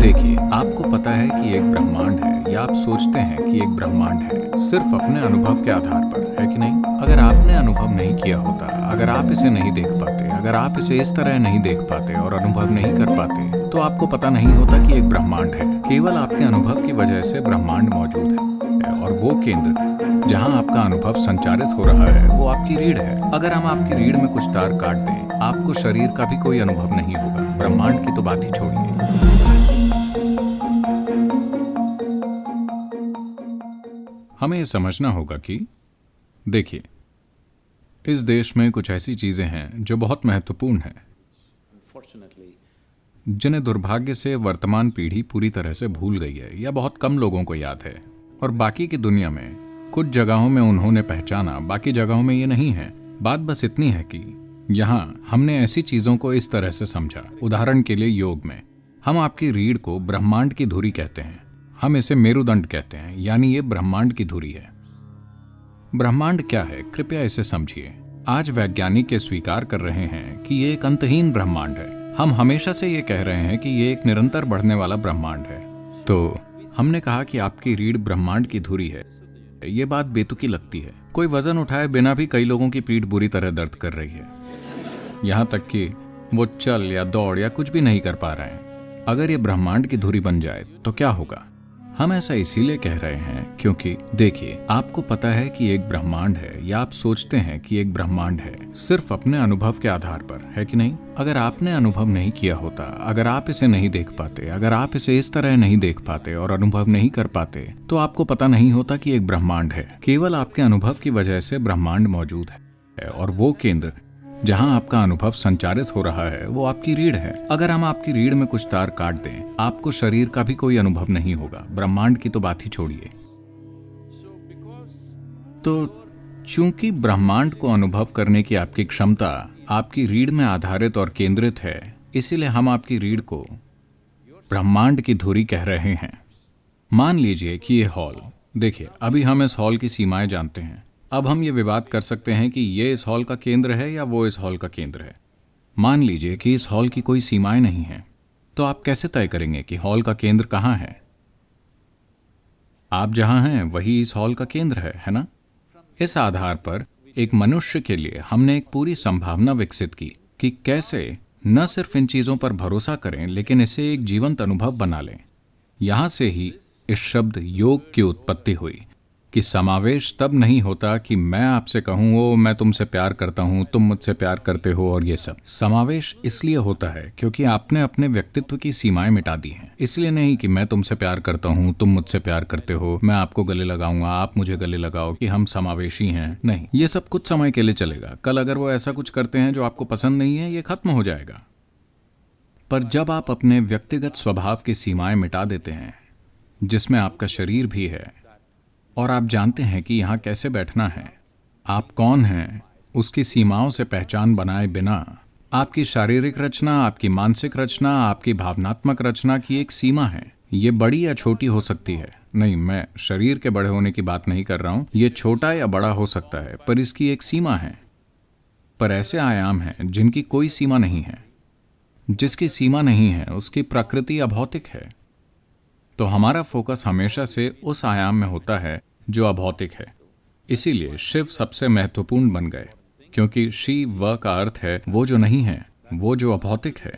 देखिए, आपको पता है कि एक ब्रह्मांड है या आप सोचते हैं कि एक ब्रह्मांड है, सिर्फ अपने अनुभव के आधार पर, है कि नहीं? अगर आपने अनुभव नहीं किया होता, अगर आप इसे नहीं देख पाते, अगर आप इसे इस तरह नहीं देख पाते और अनुभव नहीं कर पाते, तो आपको पता नहीं होता कि एक ब्रह्मांड है। केवल आपके अनुभव की वजह से ब्रह्मांड मौजूद है और वो केंद्र जहाँ आपका अनुभव संचारित हो रहा है वो आपकी रीढ़ है। अगर हम आपकी रीढ़ में कुछ तार काट दें, आपको शरीर का भी कोई अनुभव नहीं होगा। ब्रह्मांड की तो बात ही छोड़िए। हमें ये समझना होगा कि देखिए, इस देश में कुछ ऐसी चीजें हैं जो बहुत महत्वपूर्ण हैं, जिन्हें दुर्भाग्य से वर्तमान पीढ़ी पूरी तरह से भूल गई है या बहुत कम लोगों को याद है। और बाकी की दुनिया में कुछ जगहों में उन्होंने पहचाना, बाकी जगहों में ये नहीं है। बात बस इतनी है कि यहाँ हमने ऐसी चीजों को इस तरह से समझा। उदाहरण के लिए योग में हम आपकी रीढ़ को ब्रह्मांड की धुरी कहते हैं। हम इसे मेरुदंड कहते हैं, यानी ये ब्रह्मांड की धुरी है। ब्रह्मांड क्या है, कृपया इसे समझिए। आज वैज्ञानिक ये स्वीकार कर रहे हैं कि ये एक अंतहीन ब्रह्मांड है। हम हमेशा से ये कह रहे हैं कि ये एक निरंतर बढ़ने वाला ब्रह्मांड है। तो हमने कहा कि आपकी रीढ़ ब्रह्मांड की धुरी है। ये बात बेतुकी लगती है। कोई वजन उठाए बिना भी कई लोगों की पीठ बुरी तरह दर्द कर रही है, यहाँ तक कि वो चल या दौड़ या कुछ भी नहीं कर पा रहे हैं। अगर ये ब्रह्मांड की धुरी बन जाए तो क्या होगा? हम ऐसा इसीलिए कह रहे हैं क्योंकि देखिए, आपको पता है कि एक ब्रह्मांड है या आप सोचते हैं कि एक ब्रह्मांड है, सिर्फ अपने अनुभव के आधार पर, है कि नहीं? अगर आपने अनुभव नहीं किया होता, अगर आप इसे नहीं देख पाते, अगर आप इसे इस तरह नहीं देख पाते और अनुभव नहीं कर पाते, तो आपको पता नहीं होता कि एक ब्रह्मांड है। केवल आपके अनुभव की वजह से ब्रह्मांड मौजूद है और वो केंद्र जहां आपका अनुभव संचारित हो रहा है वो आपकी रीढ़ है। अगर हम आपकी रीढ़ में कुछ तार काट दें, आपको शरीर का भी कोई अनुभव नहीं होगा। ब्रह्मांड की तो बात ही छोड़िए। तो चूंकि ब्रह्मांड को अनुभव करने की आपकी क्षमता आपकी रीढ़ में आधारित और केंद्रित है, इसीलिए हम आपकी रीढ़ को ब्रह्मांड की धुरी कह रहे हैं। मान लीजिए कि ये हॉल, देखिए, अभी हम इस हॉल की सीमाएं जानते हैं। अब हम ये विवाद कर सकते हैं कि ये इस हॉल का केंद्र है या वो इस हॉल का केंद्र है। मान लीजिए कि इस हॉल की कोई सीमाएं नहीं हैं, तो आप कैसे तय करेंगे कि हॉल का केंद्र कहाँ है? आप जहां हैं वही इस हॉल का केंद्र है ना? इस आधार पर एक मनुष्य के लिए हमने एक पूरी संभावना विकसित की कि कैसे न सिर्फ इन चीजों पर भरोसा करें, लेकिन इसे एक जीवंत अनुभव बना लें। यहां से ही इस शब्द योग की उत्पत्ति हुई कि समावेश तब नहीं होता कि मैं आपसे कहूं ओ मैं तुमसे प्यार करता हूं, तुम मुझसे प्यार करते हो, और ये सब। समावेश इसलिए होता है क्योंकि आपने अपने व्यक्तित्व की सीमाएं मिटा दी हैं। इसलिए नहीं कि मैं तुमसे प्यार करता हूं, तुम मुझसे प्यार करते हो, मैं आपको गले लगाऊंगा, आप मुझे गले लगाओ, कि हम समावेशी हैं। नहीं, ये सब कुछ समय के लिए चलेगा। कल अगर वो ऐसा कुछ करते हैं जो आपको पसंद नहीं है, ये खत्म हो जाएगा। पर जब आप अपने व्यक्तिगत स्वभाव की सीमाएं मिटा देते हैं, जिसमें आपका शरीर भी है, और आप जानते हैं कि यहाँ कैसे बैठना है, आप कौन हैं, उसकी सीमाओं से पहचान बनाए बिना आपकी शारीरिक रचना, आपकी मानसिक रचना, आपकी भावनात्मक रचना की एक सीमा है। ये बड़ी या छोटी हो सकती है। नहीं, मैं शरीर के बड़े होने की बात नहीं कर रहा हूँ। ये छोटा या बड़ा हो सकता है, पर इसकी एक सीमा है। पर ऐसे आयाम हैं जिनकी कोई सीमा नहीं है। जिसकी सीमा नहीं है उसकी प्रकृति अभौतिक है। तो हमारा फोकस हमेशा से उस आयाम में होता है जो अभौतिक है। इसीलिए शिव सबसे महत्वपूर्ण बन गए, क्योंकि शिव का अर्थ है वो जो नहीं है, वो जो अभौतिक है।